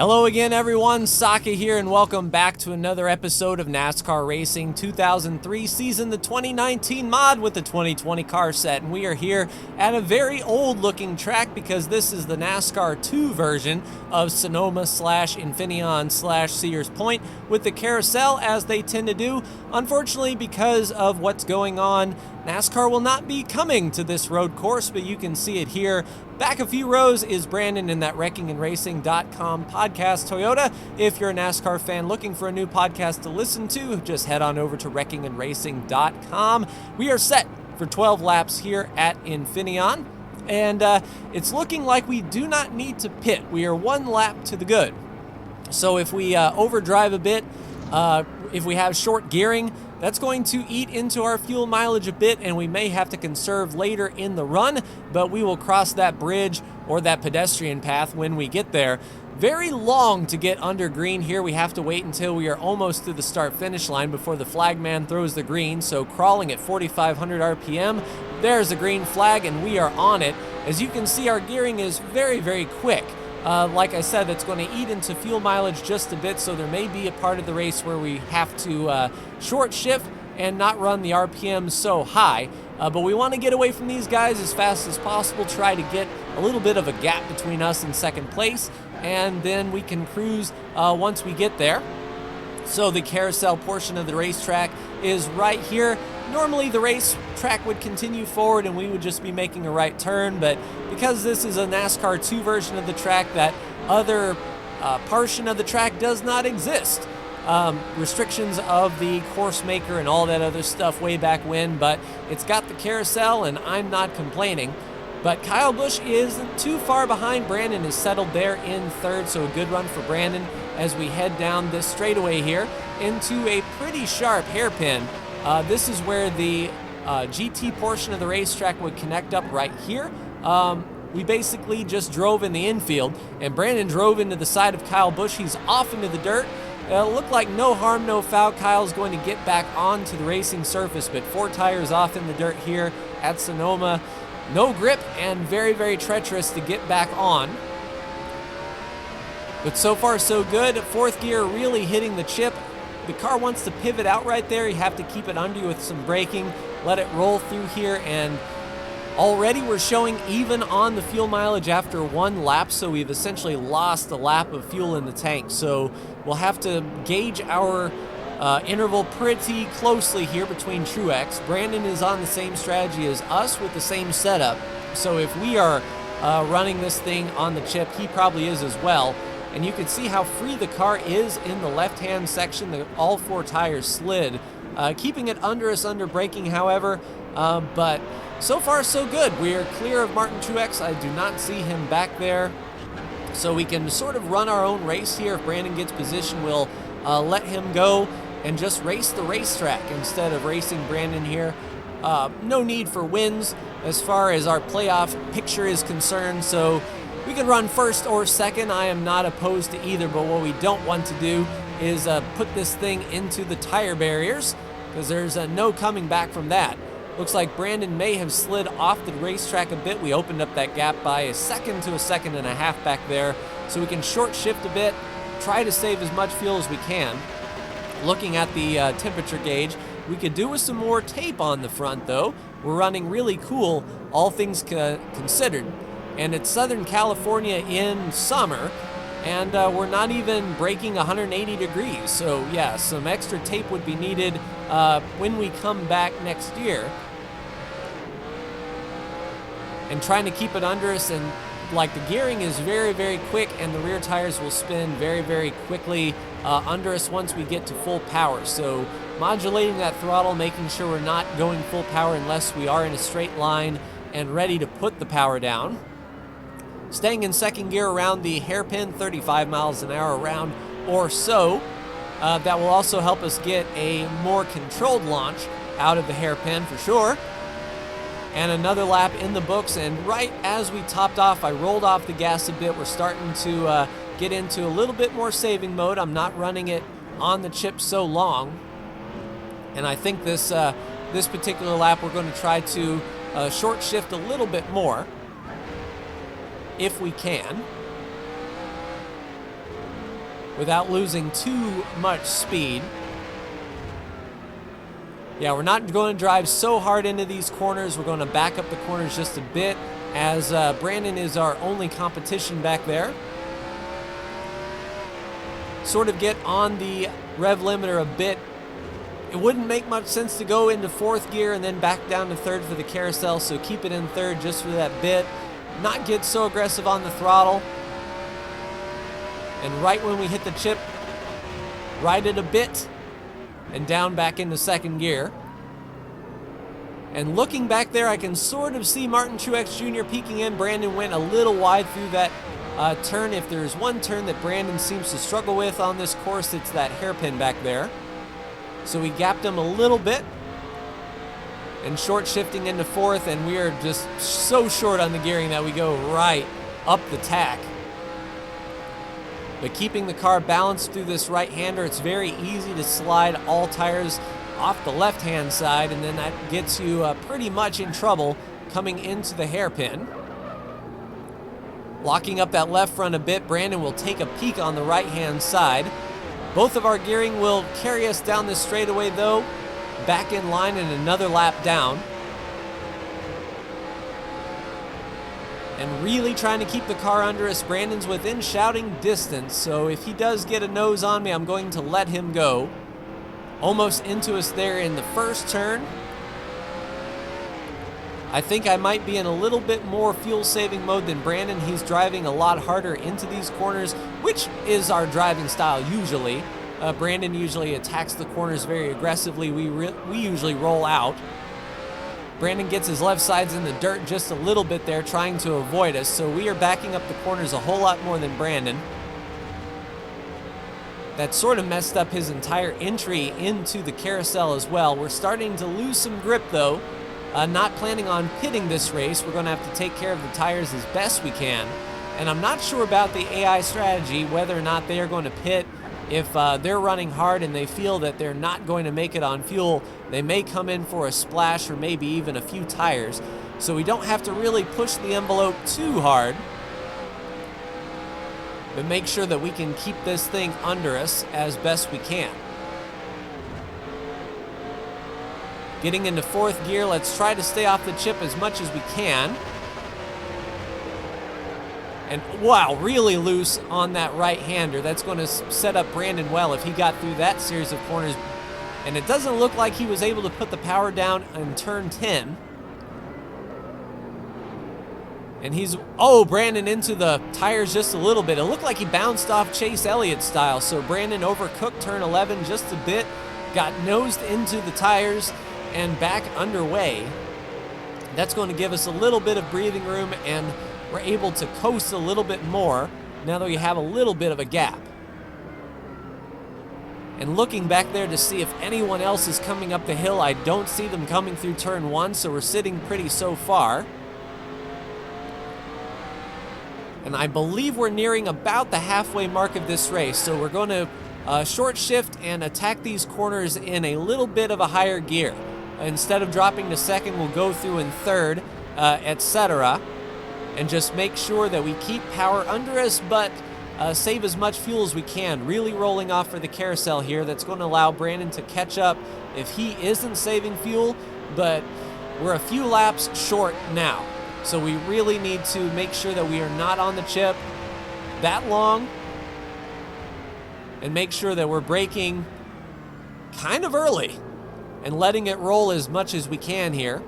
Hello again, everyone. Saka here, and welcome back to another episode of NASCAR Racing 2003 season, the 2019 mod with the 2020 car set. And we are here at a very old-looking track because this is the NASCAR 2 version of Sonoma / Infineon / Sears Point with the carousel, as they tend to do. Unfortunately, because of what's going on, NASCAR will not be coming to this road course, but you can see it here. Back a few rows is Brandon in that wreckingandracing.com podcast Toyota. If you're a NASCAR fan looking for a new podcast to listen to, just head on over to wreckingandracing.com. We are set for 12 laps here at Infineon, and it's looking like we do not need to pit. We are one lap to the good. So if we overdrive a bit, if we have short gearing, that's going to eat into our fuel mileage a bit, and we may have to conserve later in the run, but we will cross that bridge or that pedestrian path when we get there. Very long to get under green here. We have to wait until we are almost to the start-finish line before the flagman throws the green, so crawling at 4,500 RPM, there's the green flag, and we are on it. As you can see, our gearing is very, very quick. Like I said, it's going to eat into fuel mileage just a bit, so there may be a part of the race where we have to short shift and not run the RPM so high. But we want to get away from these guys as fast as possible, try to get a little bit of a gap between us and second place, and then we can cruise once we get there. So the carousel portion of the racetrack is right here. Normally the racetrack would continue forward and we would just be making a right turn, but because this is a NASCAR 2 version of the track, that other portion of the track does not exist. Restrictions of the course maker and all that other stuff way back when, but it's got the carousel and I'm not complaining. But Kyle Busch isn't too far behind. Brandon is settled there in third, so a good run for Brandon as we head down this straightaway here into a pretty sharp hairpin. This is where the GT portion of the racetrack would connect up right here. We basically just drove in the infield, and Brandon drove into the side of Kyle Busch. He's off into the dirt. It looked like no harm, no foul. Kyle's going to get back onto the racing surface, but 4 tires off in the dirt here at Sonoma. No grip and very, very treacherous to get back on. But so far, so good. 4th gear really hitting the chip. The car wants to pivot out right there. You have to keep it under you with some braking, let it roll through here, and already we're showing even on the fuel mileage after 1 lap, so we've essentially lost a lap of fuel in the tank. So we'll have to gauge our interval pretty closely here between Truex. Brandon is on the same strategy as us with the same setup, so if we are running this thing on the chip, he probably is as well. And you can see how free the car is in the left-hand section. All 4 tires slid, keeping it under us under braking, however. But so far, so good. We are clear of Martin Truex. I do not see him back there. So we can sort of run our own race here. If Brandon gets position, we'll let him go and just race the racetrack instead of racing Brandon here. No need for wins as far as our playoff picture is concerned. So we can run first or second. I am not opposed to either, but what we don't want to do is put this thing into the tire barriers, because there's no coming back from that. Looks like Brandon may have slid off the racetrack a bit. We opened up that gap by a second to a second and a half back there, so we can short shift a bit, try to save as much fuel as we can. Looking at the temperature gauge, we could do with some more tape on the front though. We're running really cool, all things considered. And it's Southern California in summer, and we're not even breaking 180 degrees. So yeah, some extra tape would be needed when we come back next year. And trying to keep it under us, and like the gearing is very, very quick, and the rear tires will spin very, very quickly under us once we get to full power. So modulating that throttle, making sure we're not going full power unless we are in a straight line and ready to put the power down. Staying in second gear around the hairpin, 35 miles an hour around or so. That will also help us get a more controlled launch out of the hairpin for sure. And another lap in the books, and right as we topped off, I rolled off the gas a bit. We're starting to get into a little bit more saving mode. I'm not running it on the chip so long. And I think this particular lap we're going to try to short shift a little bit more, if we can. without losing too much speed. Yeah, we're not going to drive so hard into these corners. We're going to back up the corners just a bit, as Brandon is our only competition back there. Sort of get on the rev limiter a bit. It wouldn't make much sense to go into fourth gear and then back down to third for the carousel, so keep it in third just for that bit. Not get so aggressive on the throttle. And right when we hit the chip, ride it a bit and down back into second gear. And looking back there, I can sort of see Martin Truex Jr. peeking in. Brandon went a little wide through that turn. If there's one turn that Brandon seems to struggle with on this course, it's that hairpin back there. So we gapped him a little bit. And short shifting into fourth, and we are just so short on the gearing that we go right up the tack. But keeping the car balanced through this right-hander, it's very easy to slide all tires off the left-hand side, and then that gets you pretty much in trouble coming into the hairpin. Locking up that left front a bit, Brandon will take a peek on the right-hand side. Both of our gearing will carry us down this straightaway, though. Back in line and another lap down. And really trying to keep the car under us. Brandon's within shouting distance, so if he does get a nose on me, I'm going to let him go. Almost into us there in the first turn. I think I might be in a little bit more fuel-saving mode than Brandon. He's driving a lot harder into these corners, which is our driving style usually. Brandon usually attacks the corners very aggressively. We usually roll out. Brandon gets his left sides in the dirt just a little bit there, trying to avoid us, so we are backing up the corners a whole lot more than Brandon. That sort of messed up his entire entry into the carousel as well. We're starting to lose some grip though. Not planning on pitting this race. We're going to have to take care of the tires as best we can. And I'm not sure about the AI strategy, whether or not they are going to pit. If they're running hard and they feel that they're not going to make it on fuel, they may come in for a splash or maybe even a few tires. So we don't have to really push the envelope too hard, but make sure that we can keep this thing under us as best we can. Getting into fourth gear, let's try to stay off the chip as much as we can. And wow, really loose on that right-hander. That's going to set up Brandon well if he got through that series of corners. And it doesn't look like he was able to put the power down in turn 10. And he's, oh, Brandon into the tires just a little bit. It looked like he bounced off Chase Elliott style. So Brandon overcooked turn 11 just a bit, got nosed into the tires and back underway. That's going to give us a little bit of breathing room, and we're able to coast a little bit more now that we have a little bit of a gap. And looking back there to see if anyone else is coming up the hill, I don't see them coming through turn 1, so we're sitting pretty so far. And I believe we're nearing about the halfway mark of this race, so we're going to short shift and attack these corners in a little bit of a higher gear. Instead of dropping to second, we'll go through in third, etc. And just make sure that we keep power under us, but save as much fuel as we can. Really rolling off for the carousel here. That's going to allow Brandon to catch up if he isn't saving fuel, but we're a few laps short now. So we really need to make sure that we are not on the chip that long, and make sure that we're braking kind of early and letting it roll as much as we can here.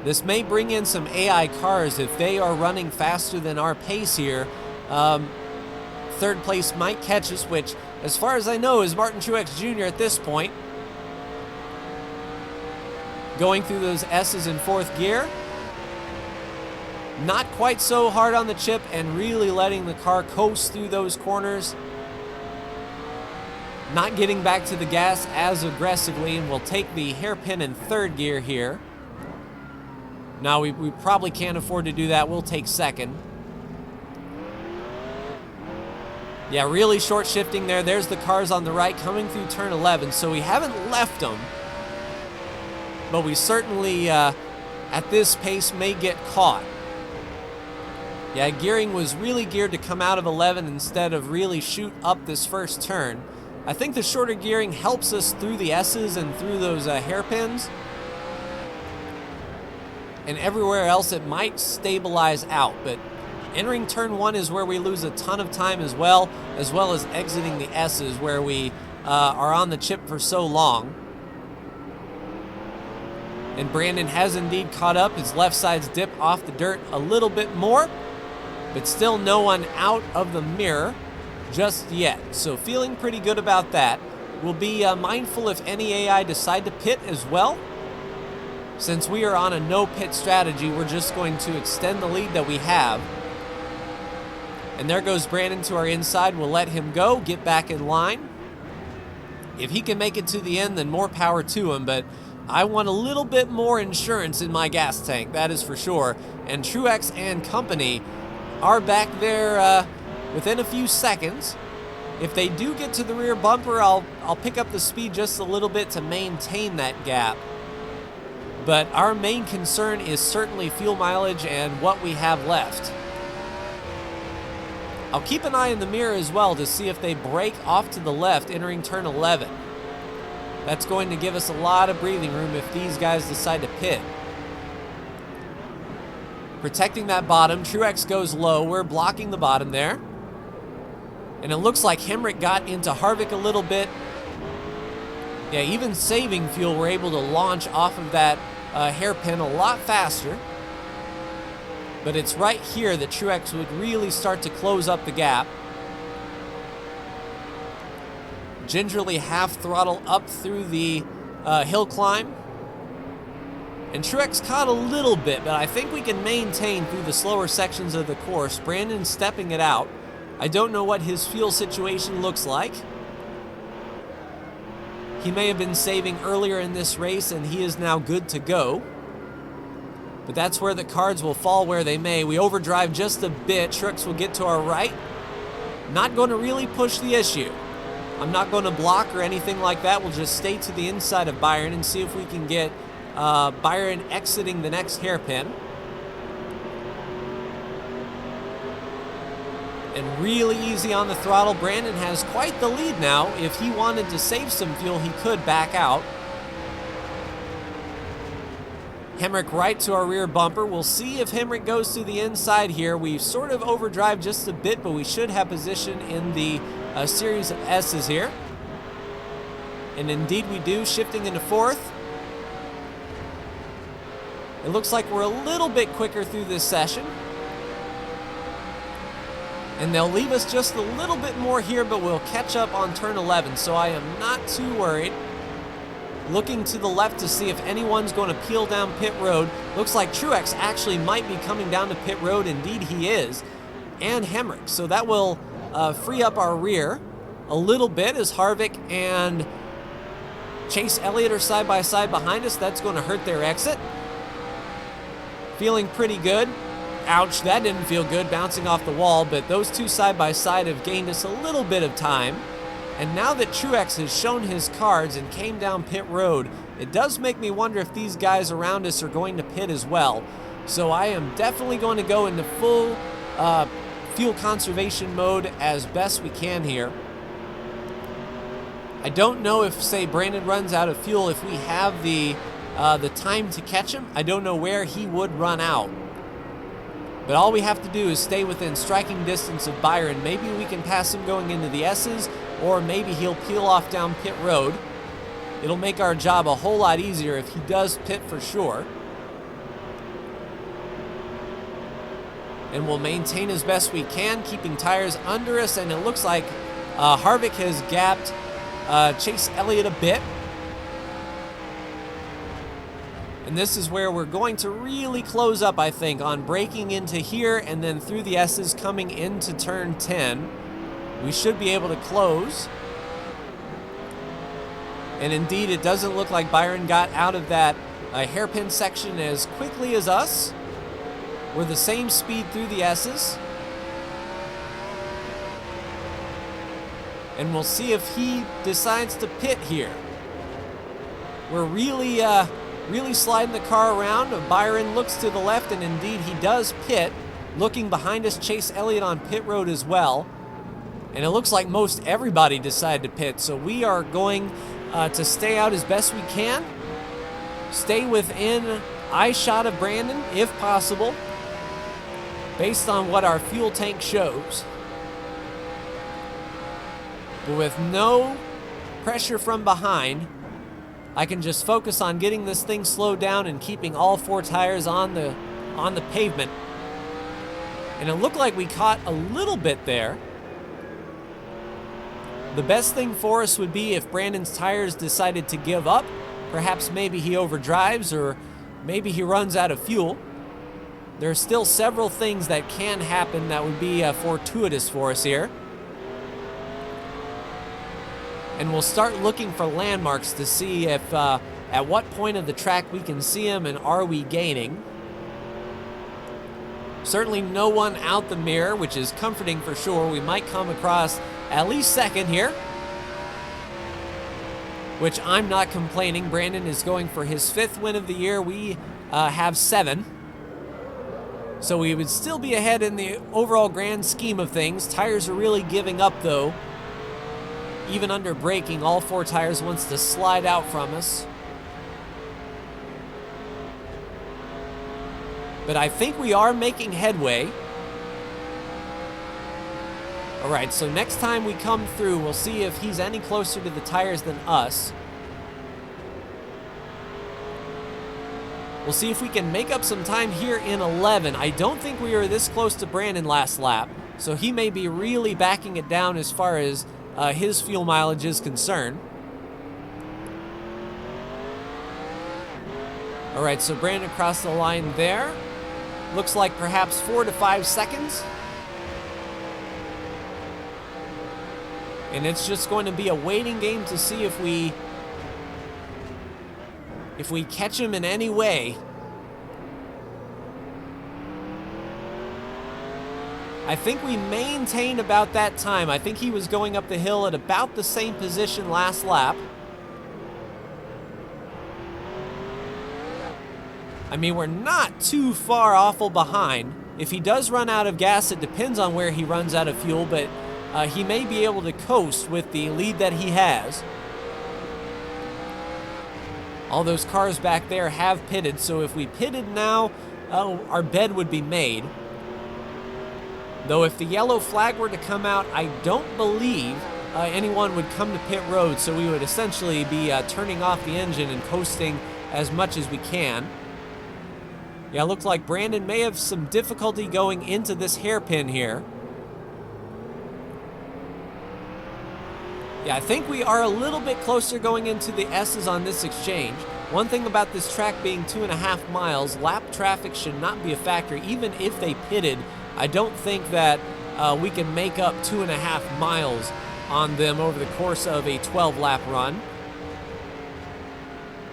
This may bring in some AI cars if they are running faster than our pace here. Third place might catch us, which, as far as I know, is Martin Truex Jr. at this point. Going through those S's in fourth gear. Not quite so hard on the chip and really letting the car coast through those corners. Not getting back to the gas as aggressively, and we'll take the hairpin in third gear here. Now, we probably can't afford to do that. We'll take second. Yeah, really short shifting there. There's the cars on the right coming through turn 11, so we haven't left them. But we certainly, at this pace, may get caught. Yeah, gearing was really geared to come out of 11 instead of really shoot up this first turn. I think the shorter gearing helps us through the S's and through those hairpins. And everywhere else it might stabilize out, but entering turn 1 is where we lose a ton of time as well as exiting the S's where we are on the chip for so long. And Brandon has indeed caught up. His left side's dip off the dirt a little bit more, but still no one out of the mirror just yet. So feeling pretty good about that. We'll be mindful if any AI decide to pit as well. Since we are on a no pit strategy, we're just going to extend the lead that we have. And there goes Brandon to our inside. We'll let him go, get back in line. If he can make it to the end, then more power to him, but I want a little bit more insurance in my gas tank, that is for sure. And Truex and company are back there within a few seconds. If they do get to the rear bumper, I'll pick up the speed just a little bit to maintain that gap. But our main concern is certainly fuel mileage and what we have left. I'll keep an eye in the mirror as well to see if they break off to the left entering turn 11. That's going to give us a lot of breathing room if these guys decide to pit. Protecting that bottom, Truex goes low. We're blocking the bottom there. And it looks like Hemrick got into Harvick a little bit. Yeah, even saving fuel, we're able to launch off of that hairpin a lot faster. But it's right here that Truex would really start to close up the gap. Gingerly half throttle up through the hill climb. And Truex caught a little bit, but I think we can maintain through the slower sections of the course. Brandon's stepping it out. I don't know what his fuel situation looks like. He may have been saving earlier in this race and he is now good to go. But that's where the cards will fall where they may. We overdrive just a bit. Truex will get to our right. Not going to really push the issue. I'm not going to block or anything like that. We'll just stay to the inside of Byron and see if we can get Byron exiting the next hairpin. And really easy on the throttle. Brandon has quite the lead now. If he wanted to save some fuel, he could back out. Hemrick right to our rear bumper. We'll see if Hemrick goes to the inside here. We sort of overdrive just a bit, but we should have position in the series of S's here. And indeed we do, shifting into fourth. It looks like we're a little bit quicker through this session. And they'll leave us just a little bit more here, but we'll catch up on turn 11, so I am not too worried. Looking to the left to see if anyone's going to peel down pit road. Looks like Truex actually might be coming down to pit road. Indeed he is. And Hemrick. So that will free up our rear a little bit as Harvick and Chase Elliott are side by side behind us. That's going to hurt their exit. Feeling pretty good. Ouch, that didn't feel good, bouncing off the wall, but those two side by side have gained us a little bit of time. And now that Truex has shown his cards and came down pit road, it does make me wonder if these guys around us are going to pit as well. So I am definitely going to go into full fuel conservation mode as best we can here. I don't know if, say, Brandon runs out of fuel, if we have the time to catch him. I don't know where he would run out. But all we have to do is stay within striking distance of Byron. Maybe we can pass him going into the S's, or maybe he'll peel off down pit road. It'll make our job a whole lot easier if he does pit for sure. And we'll maintain as best we can, keeping tires under us, and it looks like Harvick has gapped Chase Elliott a bit. And this is where we're going to really close up, I think, on breaking into here and then through the S's coming into turn 10. We should be able to close. And indeed, it doesn't look like Byron got out of that hairpin section as quickly as us. We're the same speed through the S's. And we'll see if he decides to pit here. We're really sliding the car around. Byron looks to the left, and indeed he does pit. Looking behind us, Chase Elliott on pit road as well. And it looks like most everybody decided to pit, so we are going to stay out as best we can. Stay within eye shot of Brandon, if possible, based on what our fuel tank shows. But with no pressure from behind, I can just focus on getting this thing slowed down and keeping all 4 tires on the pavement. And it looked like we caught a little bit there. The best thing for us would be if Brandon's tires decided to give up. Perhaps maybe he overdrives, or maybe he runs out of fuel. There are still several things that can happen that would be fortuitous for us here. And we'll start looking for landmarks to see if at what point of the track we can see him and are we gaining. Certainly no one out the mirror, which is comforting for sure. We might come across at least second here, which I'm not complaining. Brandon is going for his 5th win of the year. We have 7. So we would still be ahead in the overall grand scheme of things. Tires are really giving up though. Even under braking, all 4 tires wants to slide out from us. But I think we are making headway. All right, so next time we come through, we'll see if he's any closer to the tires than us. We'll see if we can make up some time here in 11. I don't think we were this close to Brandon last lap, so he may be really backing it down as far as his fuel mileage is concerned. All right, so Brandon crossed the line there. Looks like perhaps 4 to 5 seconds. And it's just going to be a waiting game to see if we catch him in any way. I think we maintained about that time. I think he was going up the hill at about the same position last lap. I mean, we're not too far awful behind. If he does run out of gas, it depends on where he runs out of fuel, but he may be able to coast with the lead that he has. All those cars back there have pitted, so if we pitted now, our bed would be made. Though if the yellow flag were to come out, I don't believe anyone would come to pit road, so we would essentially be turning off the engine and coasting as much as we can. Yeah, it looks like Brandon may have some difficulty going into this hairpin here. Yeah, I think we are a little bit closer going into the S's on this exchange. One thing about this track being 2.5 miles, lap traffic should not be a factor. Even if they pitted, I don't think that we can make up 2.5 miles on them over the course of a 12-lap run.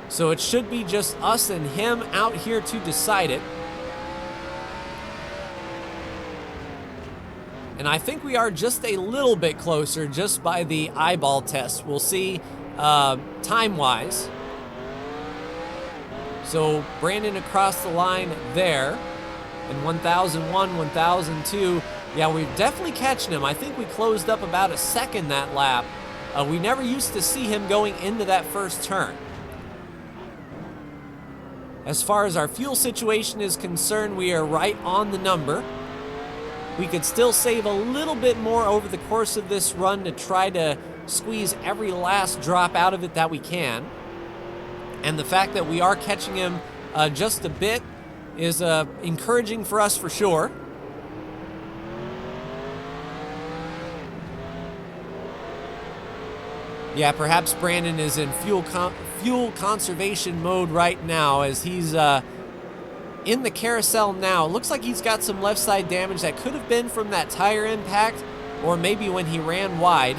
So it should be just us and him out here to decide it. And I think we are just a little bit closer just by the eyeball test. We'll see time-wise. So Brandon across the line there. And 1001, 1002. Yeah, we're definitely catching him. I think we closed up about a second that lap. We never used to see him going into that first turn. As far as our fuel situation is concerned, we are right on the number. We could still save a little bit more over the course of this run to try to squeeze every last drop out of it that we can. And the fact that we are catching him just a bit is encouraging for us for sure. Yeah, perhaps Brandon is in fuel conservation mode right now as he's in the carousel now. It looks like he's got some left side damage that could have been from that tire impact or maybe when he ran wide.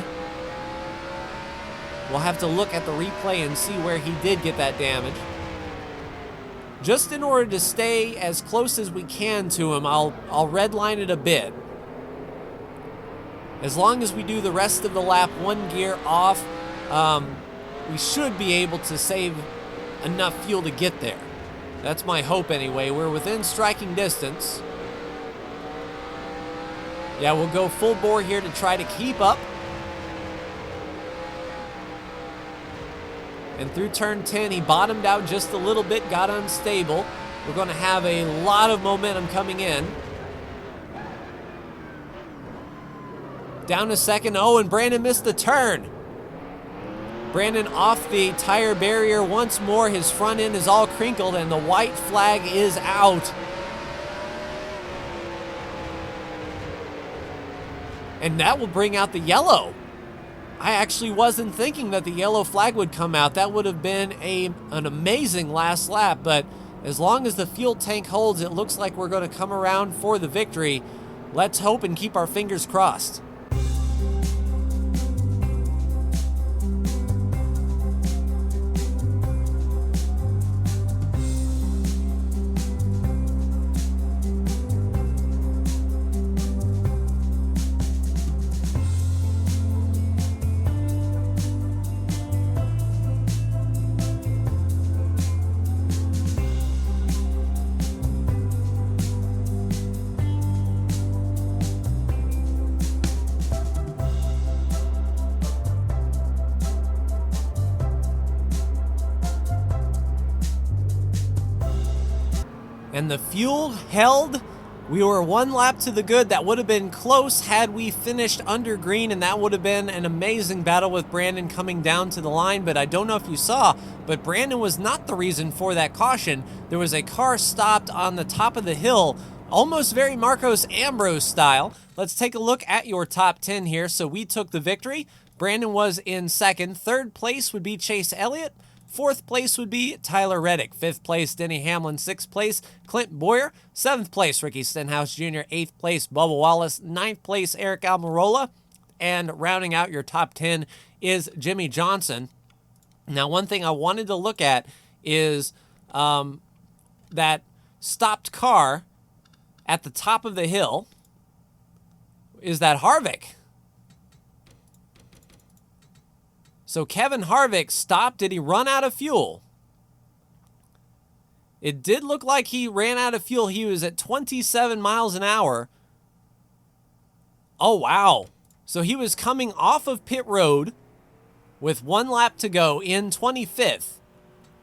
We'll have to look at the replay and see where he did get that damage. Just in order to stay as close as we can to him, I'll redline it a bit. As long as we do the rest of the lap one gear off, we should be able to save enough fuel to get there. That's my hope anyway. We're within striking distance. Yeah, we'll go full bore here to try to keep up. And through turn 10, he bottomed out just a little bit, got unstable. We're going to have a lot of momentum coming in. Down to second. Oh, and Brandon missed the turn. Brandon off the tire barrier once more. His front end is all crinkled, and the white flag is out. And that will bring out the yellow. I actually wasn't thinking that the yellow flag would come out. That would have been an amazing last lap, but as long as the fuel tank holds, it looks like we're going to come around for the victory. Let's hope and keep our fingers crossed. And the fuel held. We were one lap to the good. That would have been close had we finished under green, and that would have been an amazing battle with Brandon coming down to the line. But I don't know if you saw, but Brandon was not the reason for that caution. There was a car stopped on the top of the hill, almost very Marcos Ambrose style. Let's take a look at your top 10 here. So we took the victory. Brandon was in second. Third place would be Chase Elliott. Fourth place would be Tyler Reddick. Fifth place, Denny Hamlin. Sixth place, Clint Boyer. Seventh place, Ricky Stenhouse Jr. Eighth place, Bubba Wallace. Ninth place, Eric Almirola. And rounding out your top 10 is Jimmy Johnson. Now, one thing I wanted to look at is that stopped car at the top of the hill. Is that Harvick? So Kevin Harvick stopped. Did he run out of fuel? It did look like he ran out of fuel. He was at 27 miles an hour. Oh, wow. So he was coming off of pit road with one lap to go in 25th.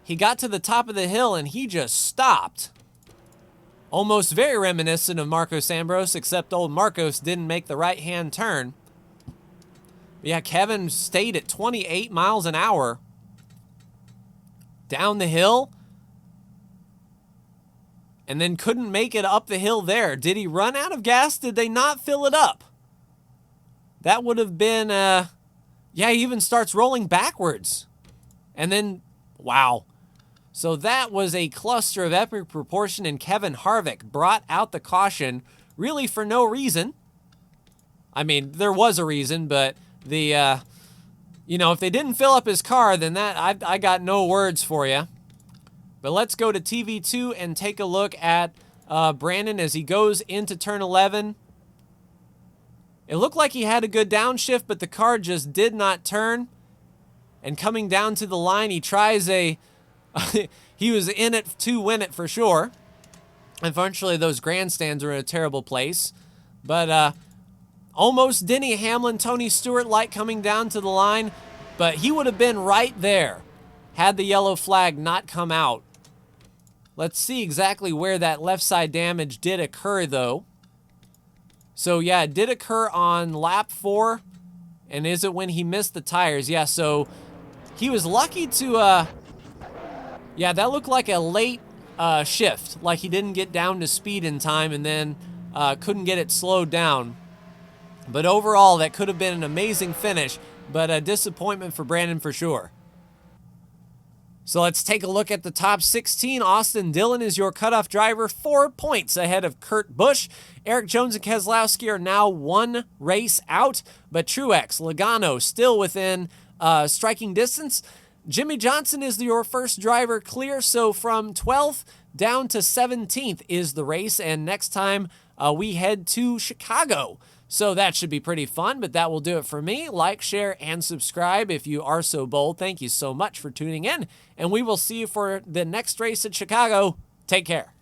He got to the top of the hill and he just stopped. Almost very reminiscent of Marcos Ambrose, except old Marcos didn't make the right-hand turn. Yeah, Kevin stayed at 28 miles an hour down the hill and then couldn't make it up the hill there. Did he run out of gas? Did they not fill it up? That would have been, yeah, he even starts rolling backwards. And then, wow. So that was a cluster of epic proportion, and Kevin Harvick brought out the caution really for no reason. I mean, there was a reason, but if they didn't fill up his car, then I got no words for you. But let's go to TV2 and take a look at Brandon as he goes into turn 11. It looked like he had a good downshift, but the car just did not turn. And coming down to the line, he tries he was in it to win it for sure. Unfortunately, those grandstands are in a terrible place. But almost Denny Hamlin, Tony Stewart light coming down to the line, but he would have been right there had the yellow flag not come out. Let's see exactly where that left side damage did occur, though. So, yeah, it did occur on lap 4, and is it when he missed the tires? Yeah, so he was lucky to, yeah, that looked like a late shift, like he didn't get down to speed in time and then couldn't get it slowed down. But overall, that could have been an amazing finish, but a disappointment for Brandon for sure. So let's take a look at the top 16. Austin Dillon is your cutoff driver, 4 points ahead of Kurt Busch. Eric Jones and Keselowski are now 1 race out, but Truex, Logano still within striking distance. Jimmy Johnson is your first driver clear, so from 12th down to 17th is the race, and next time we head to Chicago. So that should be pretty fun, but that will do it for me. Like, share, and subscribe if you are so bold. Thank you so much for tuning in, and we will see you for the next race at Chicago. Take care.